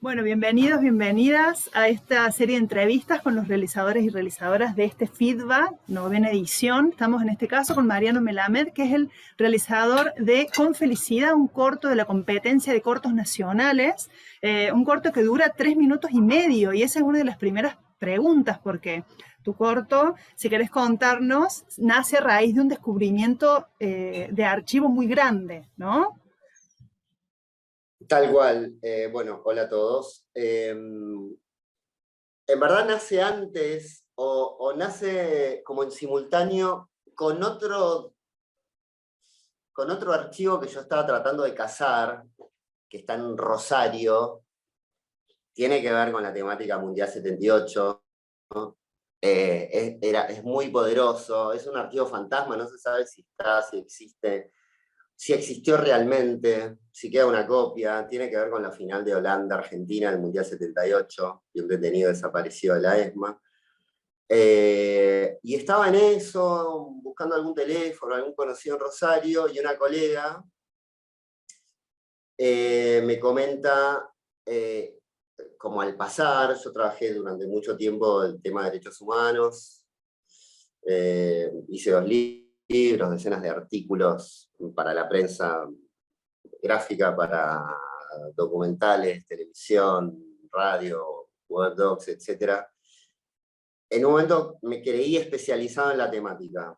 Bueno, bienvenidos, bienvenidas a esta serie de entrevistas con los realizadores y realizadoras de este Feedback, novena edición. Estamos en este caso con Mariano Melamed, que es el realizador de Con Felicidad, un corto de la competencia de cortos nacionales, un corto que dura 3 minutos y medio, y esa es una de las primeras preguntas, porque tu corto, si querés contarnos, nace a raíz de un descubrimiento de archivo muy grande, ¿no? Tal cual. Bueno, hola a todos. En verdad nace antes o nace como en simultáneo con otro archivo que yo estaba tratando de cazar, que está en Rosario. Tiene que ver con la temática Mundial 78, ¿no? Es muy poderoso, es un archivo fantasma, no se sabe si está, si existe, si existió realmente, si queda una copia. Tiene que ver con la final de Holanda-Argentina del Mundial 78, y un detenido desaparecido de la ESMA. Y estaba en eso, buscando algún teléfono, algún conocido en Rosario, y una colega me comenta, como al pasar, yo trabajé durante mucho tiempo el tema de derechos humanos, hice 2 libros, decenas de artículos para la prensa gráfica, para documentales, televisión, radio, webdocs, etc. En un momento me creí especializado en la temática,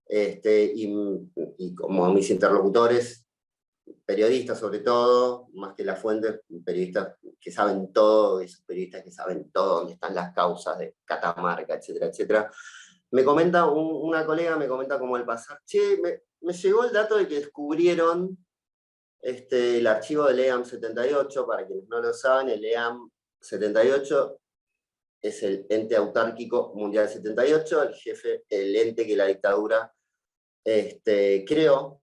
y como mis interlocutores, periodistas sobre todo, más que la fuente, periodistas que saben todo, esos periodistas que saben todo, dónde están las causas de Catamarca, etcétera, etcétera. Me comenta, una colega me comenta como al pasar, che, me llegó el dato de que descubrieron el archivo del EAM 78, para quienes no lo saben. El EAM 78 es el ente autárquico Mundial 78, el jefe, el ente que la dictadura creó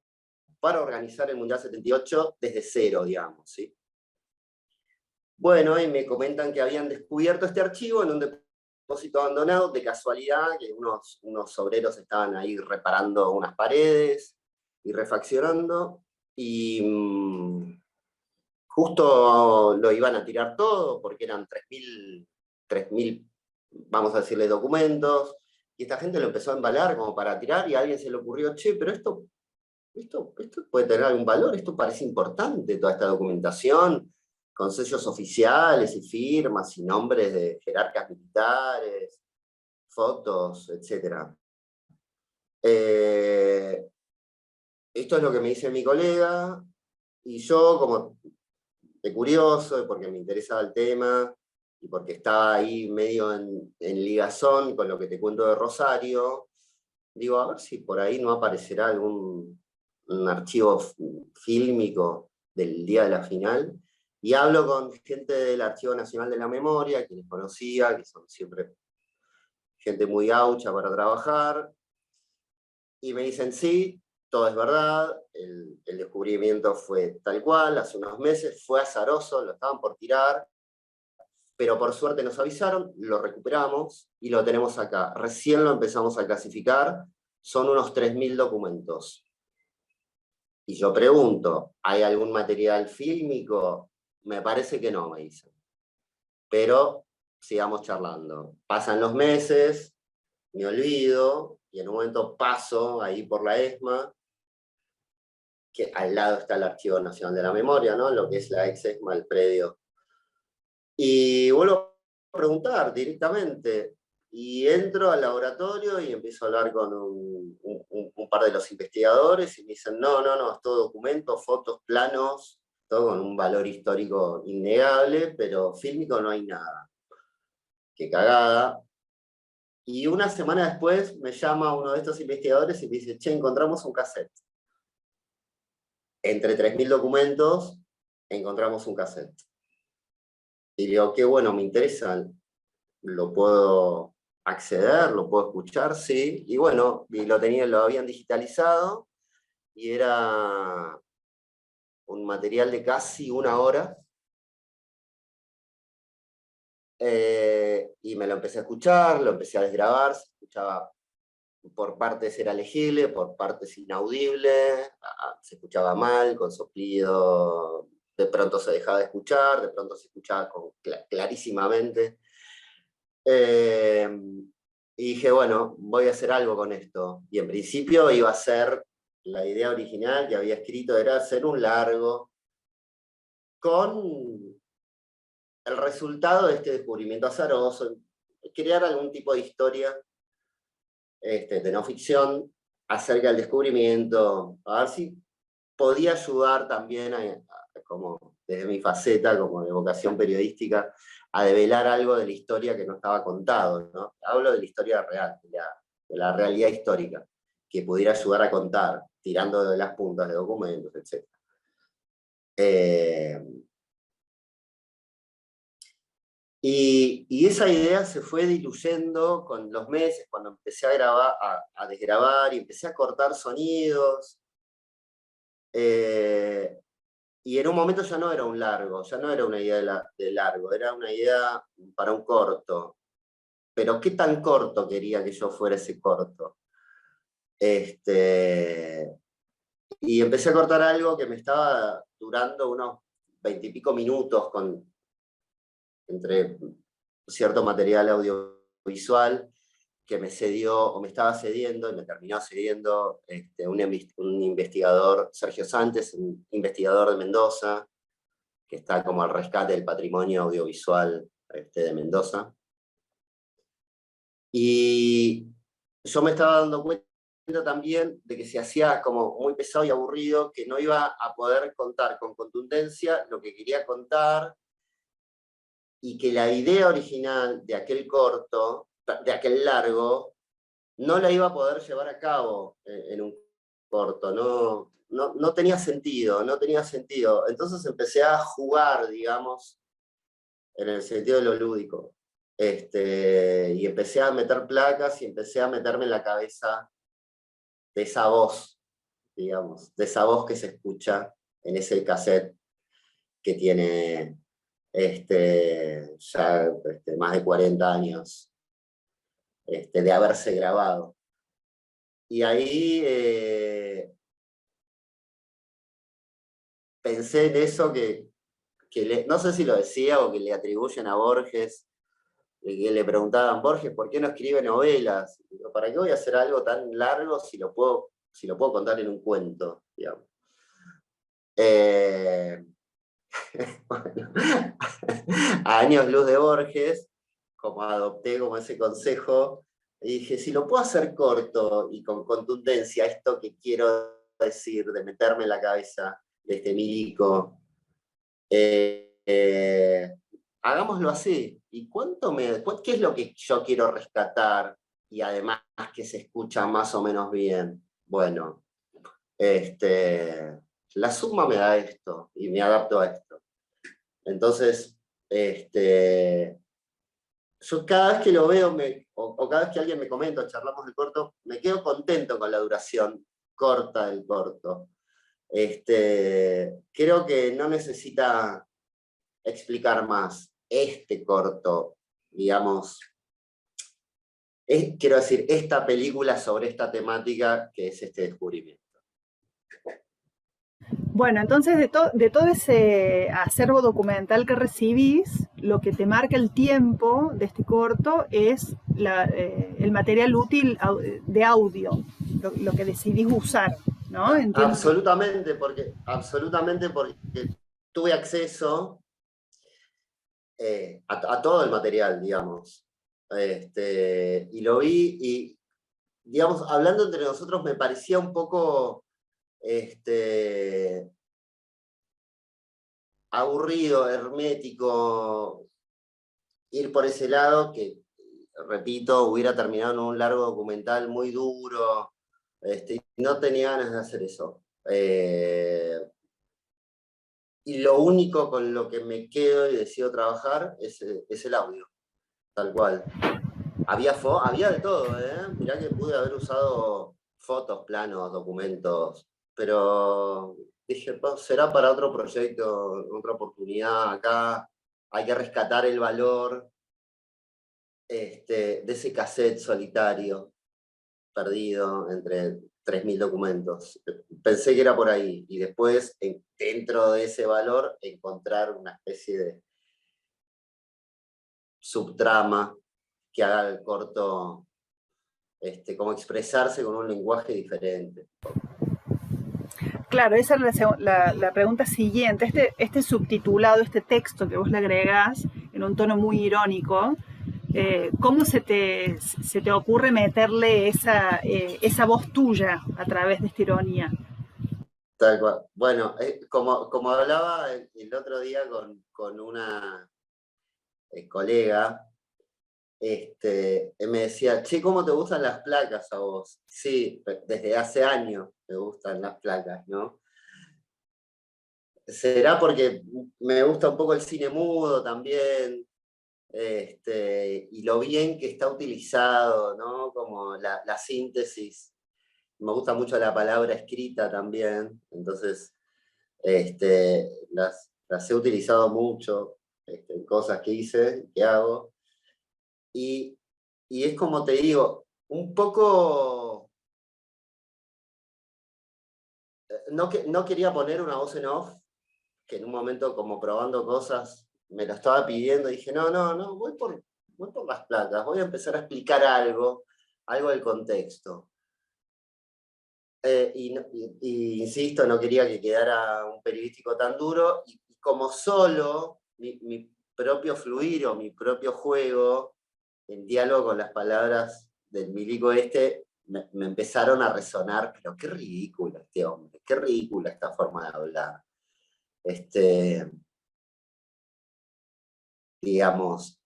para organizar el Mundial 78 desde cero, digamos, ¿sí? Bueno, y me comentan que habían descubierto este archivo en un depósito abandonado, de casualidad, que unos obreros estaban ahí reparando unas paredes y refaccionando, y justo lo iban a tirar todo, porque eran 3.000, vamos a decirle, documentos, y esta gente lo empezó a embalar como para tirar, y a alguien se le ocurrió, che, pero esto puede tener algún valor, esto parece importante, toda esta documentación, con sellos oficiales y firmas y nombres de jerarcas militares, fotos, etc. Esto es lo que me dice mi colega, y yo, como de curioso, porque me interesaba el tema, y porque estaba ahí medio en ligazón con lo que te cuento de Rosario, digo, a ver si por ahí no aparecerá algún un archivo fílmico del día de la final, y hablo con gente del Archivo Nacional de la Memoria, quienes conocía, que son siempre gente muy gaucha para trabajar, y me dicen, sí, todo es verdad, el descubrimiento fue tal cual, hace unos meses, fue azaroso, lo estaban por tirar, pero por suerte nos avisaron, lo recuperamos y lo tenemos acá. Recién lo empezamos a clasificar, son unos 3.000 documentos. Y yo pregunto, ¿hay algún material fílmico? Me parece que no, me dicen. Pero sigamos charlando. Pasan los meses, me olvido, y en un momento paso ahí por la ESMA, que al lado está el Archivo Nacional de la Memoria, ¿no? Lo que es la ex ESMA, el predio. Y vuelvo a preguntar directamente, y entro al laboratorio y empiezo a hablar con un par de los investigadores, y me dicen, no, es todo documento, fotos, planos, todo con un valor histórico innegable, pero fílmico no hay nada. Qué cagada. Y una semana después me llama uno de estos investigadores y me dice, che, encontramos un cassette. Entre 3.000 documentos, encontramos un cassette. Y digo, qué bueno, me interesa, lo puedo acceder, lo puedo escuchar, sí. Y bueno, y lo habían digitalizado, y era un material de casi 1 hora. Y me lo empecé a escuchar, lo empecé a desgrabar, se escuchaba, por partes era legible, por partes inaudible, se escuchaba mal, con soplido, de pronto se dejaba de escuchar, de pronto se escuchaba clarísimamente. Y dije, bueno, voy a hacer algo con esto. Y en principio iba a ser, la idea original que había escrito era hacer un largo con el resultado de este descubrimiento azaroso, crear algún tipo de historia de no ficción acerca del descubrimiento, a ver si podía ayudar también, como desde mi faceta, como de vocación periodística, a develar algo de la historia que no estaba contado, ¿no? Hablo de la historia real, de la realidad histórica, que pudiera ayudar a contar, tirando de las puntas de documentos, etc. Y esa idea se fue diluyendo con los meses, cuando empecé a grabar, a desgrabar y empecé a cortar sonidos. Y en un momento ya no era un largo, ya no era una idea de largo, era una idea para un corto. Pero ¿qué tan corto quería que yo fuera ese corto? Y empecé a cortar algo que me estaba durando unos 20 y pico minutos entre cierto material audiovisual que me cedió, o me estaba cediendo, y me terminó cediendo un investigador, Sergio Santos, un investigador de Mendoza, que está como al rescate del patrimonio audiovisual de Mendoza. Y yo me estaba dando cuenta también de que se hacía como muy pesado y aburrido, que no iba a poder contar con contundencia lo que quería contar, y que la idea original de aquel corto, de aquel largo, no la iba a poder llevar a cabo en un corto, no tenía sentido, no tenía sentido. Entonces empecé a jugar, digamos, en el sentido de lo lúdico. Y empecé a meter placas y empecé a meterme en la cabeza de esa voz, digamos, de esa voz que se escucha en ese cassette que tiene ya más de 40 años de haberse grabado. Y ahí pensé en eso no sé si lo decía o que le atribuyen a Borges, que le preguntaban, Borges, ¿por qué no escribe novelas? Digo, ¿para qué voy a hacer algo tan largo si lo puedo contar en un cuento, digamos? Bueno, a años luz de Borges, como adopté como ese consejo, y dije, si lo puedo hacer corto y con contundencia, esto que quiero decir, de meterme en la cabeza de este milico, hagámoslo así. ¿Y qué es lo que yo quiero rescatar? Y además que se escucha más o menos bien. Bueno, la suma me da esto y me adapto a esto. Entonces, yo cada vez que lo veo, o cada vez que alguien me comenta, charlamos del corto, me quedo contento con la duración corta del corto. Creo que no necesita explicar más este corto, digamos, quiero decir, esta película sobre esta temática que es este descubrimiento. Bueno, entonces de todo ese acervo documental que recibís, lo que te marca el tiempo de este corto es el material útil de audio, lo que decidís usar, ¿no? Entiendo. Absolutamente porque tuve acceso a todo el material, digamos. Y lo vi y, digamos, hablando entre nosotros me parecía un poco aburrido, hermético, ir por ese lado que, repito, hubiera terminado en un largo documental muy duro, y no tenía ganas de hacer eso. Y lo único con lo que me quedo y decido trabajar es el audio, tal cual. Había de todo, mirá que pude haber usado fotos, planos, documentos, pero dije, pues, será para otro proyecto, otra oportunidad. Acá hay que rescatar el valor de ese cassette solitario, perdido entre 3.000 documentos. Pensé que era por ahí, y después, dentro de ese valor, encontrar una especie de subtrama que haga el corto como expresarse con un lenguaje diferente. Claro, esa es la pregunta siguiente. Este subtitulado, este texto que vos le agregás en un tono muy irónico, ¿cómo se te ocurre meterle esa voz tuya a través de esta ironía? Tal cual. Bueno, como hablaba el otro día con una colega, me decía, che, ¿cómo te gustan las placas a vos? Sí, desde hace años me gustan las placas, ¿no? Será porque me gusta un poco el cine mudo también, y lo bien que está utilizado, ¿no? Como la síntesis. Me gusta mucho la palabra escrita también, entonces las he utilizado mucho en cosas que hice, que hago. Y es como te digo, un poco, no quería poner una voz en off, que en un momento como probando cosas me lo estaba pidiendo, y dije, no, voy por las placas, voy a empezar a explicar algo del contexto. Y insisto, no quería que quedara un periodístico tan duro, y como solo mi propio fluir o mi propio juego, en diálogo con las palabras del milico me empezaron a resonar, pero qué ridículo este hombre, qué ridícula esta forma de hablar. Digamos,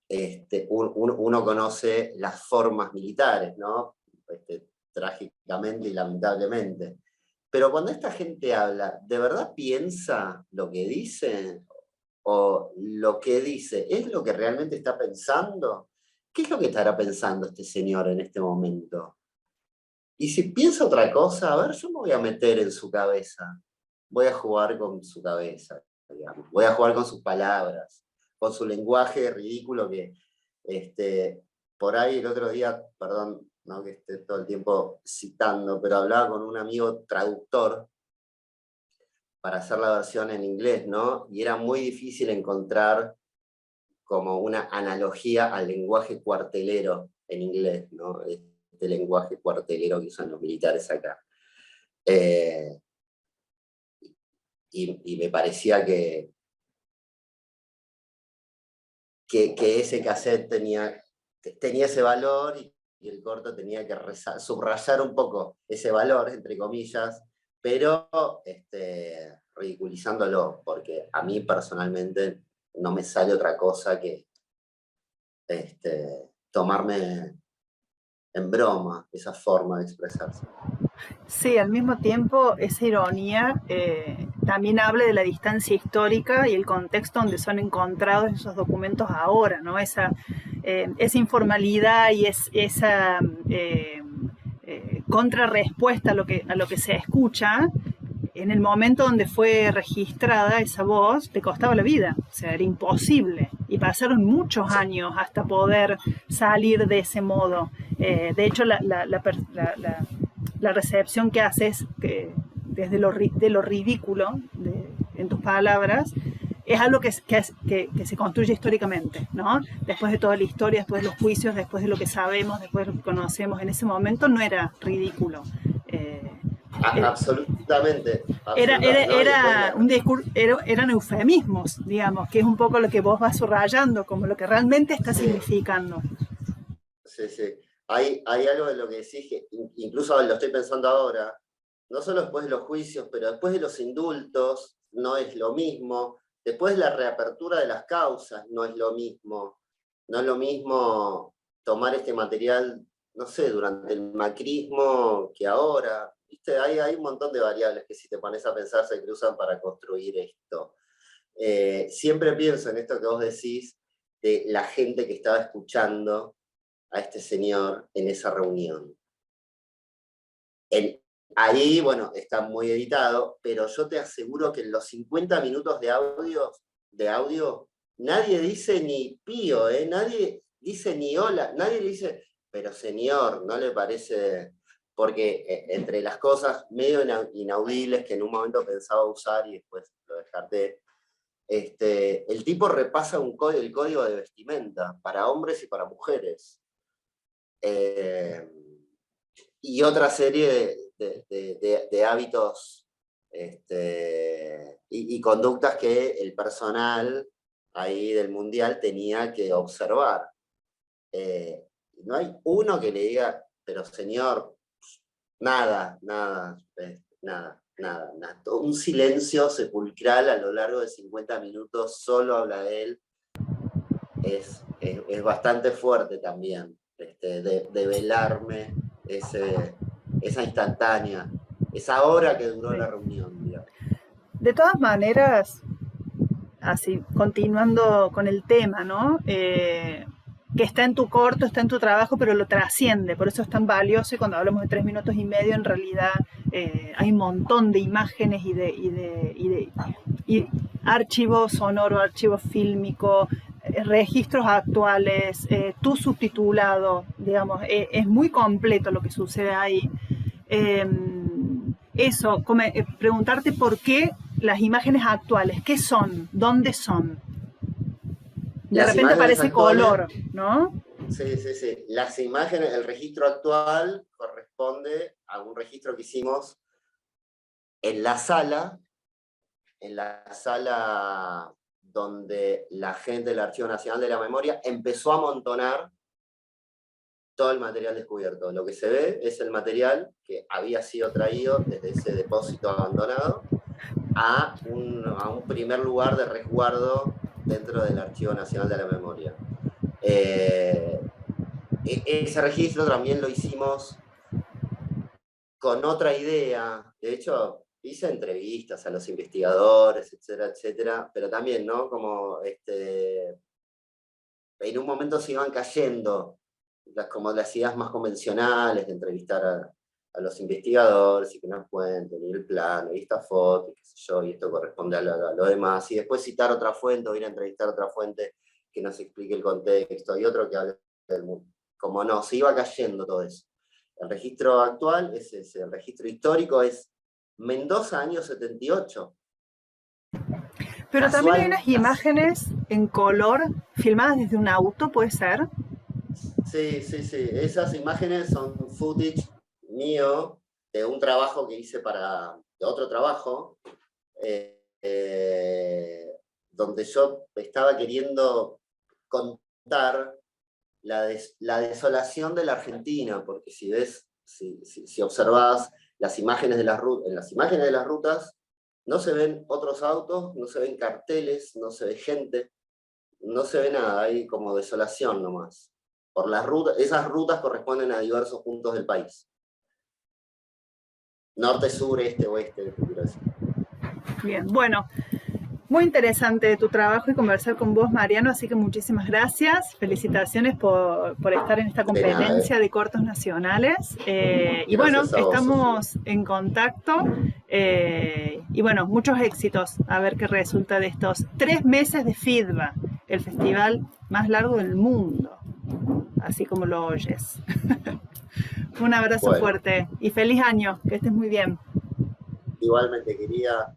uno conoce las formas militares, ¿no? Trágicamente y lamentablemente. Pero cuando esta gente habla, ¿de verdad piensa lo que dice? ¿O lo que dice es lo que realmente está pensando? ¿Qué es lo que estará pensando este señor en este momento? Y si piensa otra cosa, a ver, yo me voy a meter en su cabeza. Voy a jugar con su cabeza, digamos. Voy a jugar con sus palabras, con su lenguaje ridículo que, por ahí el otro día, perdón, no que esté todo el tiempo citando, pero hablaba con un amigo traductor para hacer la versión en inglés, ¿no? Y era muy difícil encontrar como una analogía al lenguaje cuartelero en inglés, ¿no? Este lenguaje cuartelero que usan los militares acá. Y me parecía que ese cassette tenía ese valor, y el corto tenía que subrayar un poco ese valor, entre comillas, pero ridiculizándolo, porque a mí personalmente no me sale otra cosa que tomarme en broma esa forma de expresarse. Sí, al mismo tiempo esa ironía también habla de la distancia histórica y el contexto donde son encontrados esos documentos ahora, ¿no? Esa informalidad y esa contrarrespuesta a lo que se escucha. En el momento donde fue registrada esa voz, te costaba la vida, o sea, era imposible. Y pasaron muchos años hasta poder salir de ese modo. De hecho, la recepción que haces desde de lo ridículo, en tus palabras, es algo que se construye históricamente, ¿no? Después de toda la historia, después de los juicios, después de lo que sabemos, después de lo que conocemos, en ese momento no era ridículo. Absolutamente. Eran eufemismos, digamos, que es un poco lo que vos vas subrayando, como lo que realmente está significando. Sí, sí. Hay algo de lo que decís que incluso lo estoy pensando ahora, no solo después de los juicios, pero después de los indultos, no es lo mismo. Después de la reapertura de las causas, no es lo mismo. No es lo mismo tomar este material, no sé, durante el macrismo que ahora. ¿Viste? Hay un montón de variables que, si te pones a pensar, se cruzan para construir esto. Siempre pienso en esto que vos decís de la gente que estaba escuchando a este señor en esa reunión. Ahí, bueno, está muy editado, pero yo te aseguro que en los 50 minutos de audio nadie dice ni pío, nadie dice ni hola, nadie le dice, pero señor, ¿no le parece porque entre las cosas medio inaudibles que en un momento pensaba usar y después lo descarté, el tipo repasa el código de vestimenta para hombres y para mujeres. Y otra serie de hábitos y conductas que el personal ahí del mundial tenía que observar. No hay uno que le diga, pero señor, nada. Un silencio sepulcral a lo largo de 50 minutos, solo habla de él. Es bastante fuerte también, de velarme esa instantánea, esa hora que duró la reunión. Digamos. De todas maneras, así, continuando con el tema, ¿no? Que está en tu corto, está en tu trabajo, pero lo trasciende, por eso es tan valioso, y cuando hablamos de 3 minutos y medio, en realidad hay un montón de imágenes y archivo sonoro, archivo fílmico, registros actuales, tu subtitulado, digamos, es muy completo lo que sucede ahí. Preguntarte por qué las imágenes actuales, ¿qué son? ¿Dónde son? De repente aparece color, ¿no? Sí. Las imágenes, el registro actual corresponde a un registro que hicimos en la sala donde la gente del Archivo Nacional de la Memoria empezó a amontonar todo el material descubierto. Lo que se ve es el material que había sido traído desde ese depósito abandonado a un primer lugar de resguardo dentro del Archivo Nacional de la Memoria. Ese registro también lo hicimos con otra idea. De hecho, hice entrevistas a los investigadores, etcétera, pero también, ¿no? Como en un momento se iban cayendo como las ideas más convencionales de entrevistar a los investigadores y que nos cuenten, y el plano, y esta foto, y qué sé yo, y esto corresponde a lo demás, y después citar otra fuente, o ir a entrevistar otra fuente que nos explique el contexto, y otro que hable del mundo. Como no, se iba cayendo todo eso. El registro actual es ese, el registro histórico es Mendoza, año 78. Pero también hay unas imágenes en color filmadas desde un auto, ¿puede ser? Sí. Esas imágenes son footage mío de un trabajo que hice de otro trabajo, donde yo estaba queriendo contar la desolación de la Argentina, porque si observás las imágenes en las imágenes de las rutas, no se ven otros autos, no se ven carteles, no se ve gente, no se ve nada, hay como desolación nomás. Por las rutas, esas rutas corresponden a diversos puntos del país. Norte, sur, este, oeste, quiero decir. Bien, bueno, muy interesante tu trabajo y conversar con vos, Mariano, así que muchísimas gracias. Felicitaciones por estar en esta competencia de cortos nacionales. Y bueno, estamos en contacto. Y bueno, muchos éxitos. A ver qué resulta de estos 3 meses de FIDBA, el festival más largo del mundo, así como lo oyes. Un abrazo fuerte y feliz año, que estés muy bien. Igualmente, quería